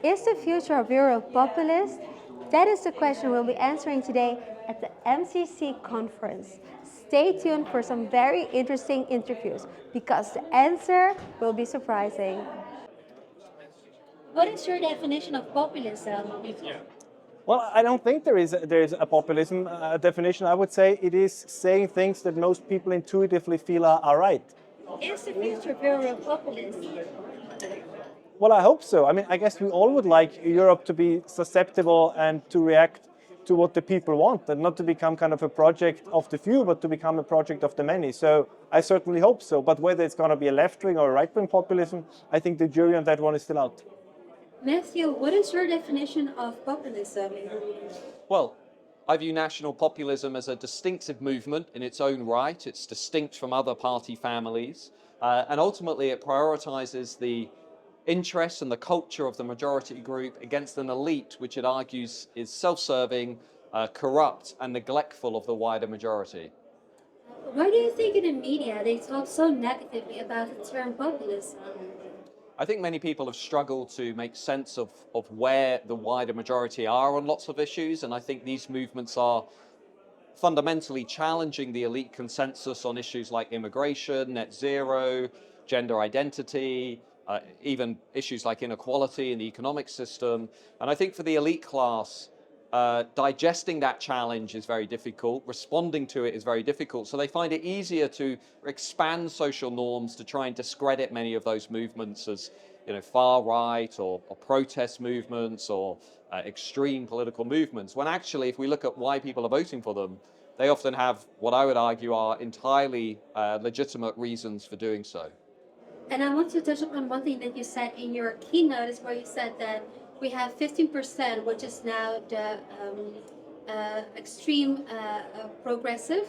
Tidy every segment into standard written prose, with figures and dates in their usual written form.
Is the future of Europe populist? That is the question we'll be answering today at the MCC conference. Stay tuned for some very interesting interviews because the answer will be surprising. What is your definition of populism? Well, I don't think there is a populism definition. I would say it is saying things that most people intuitively feel are right. Is the future of Europe populist? Well, I hope so. I mean, I guess we all would like Europe to be susceptible and to react to what the people want, and not to become kind of a project of the few, but to become a project of the many. So I certainly hope so. But whether it's going to be a left-wing or a right-wing populism, I think the jury on that one is still out. Matthew, what is your definition of populism? Well, I view national populism as a distinctive movement in its own right. It's distinct from other party families, and ultimately it prioritizes the interests and the culture of the majority group against an elite which it argues is self-serving, corrupt, and neglectful of the wider majority. Why do you think in the media they talk so negatively about the term populism? I think many people have struggled to make sense of where the wider majority are on lots of issues, and I think these movements are fundamentally challenging the elite consensus on issues like immigration, net zero, gender identity, even issues like inequality in the economic system. And I think for the elite class, digesting that challenge is very difficult, responding to it is very difficult, so they find it easier to expand social norms to try and discredit many of those movements as far right or protest movements or extreme political movements, when actually if we look at why people are voting for them, they often have what I would argue are entirely legitimate reasons for doing so. And I want to touch upon one thing that you said in your keynote, is where you said that we have 15%, which is now the extreme progressive,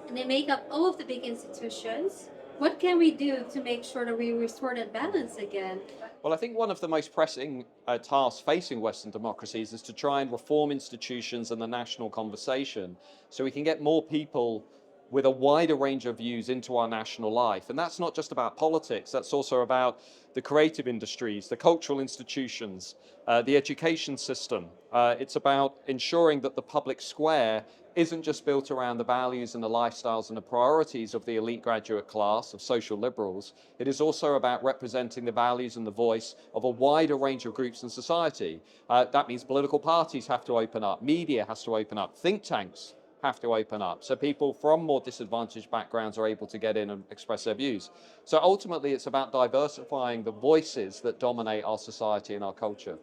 and they make up all of the big institutions. What can we do to make sure that we restore that balance again? Well, I think one of the most pressing tasks facing Western democracies is to try and reform institutions and the national conversation so we can get more people with a wider range of views into our national life. And that's not just about politics, that's also about the creative industries, the cultural institutions, the education system. It's about ensuring that the public square isn't just built around the values and the lifestyles and the priorities of the elite graduate class, of social liberals. It is also about representing the values and the voice of a wider range of groups in society. That means political parties have to open up, media has to open up, think tanks have to open up, so people from more disadvantaged backgrounds are able to get in and express their views. So ultimately it's about diversifying the voices that dominate our society and our culture.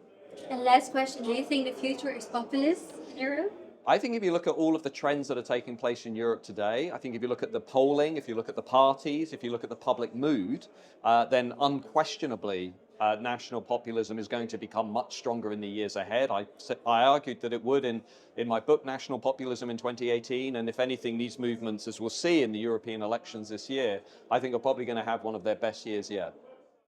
And last question, do you think the future is populist in Europe? I think if you look at all of the trends that are taking place in Europe today, I think if you look at the polling, if you look at the parties, if you look at the public mood, then unquestionably national populism is going to become much stronger in the years ahead. I argued that it would in my book, National Populism in 2018, and if anything, these movements, as we'll see in the European elections this year, I think are probably going to have one of their best years yet.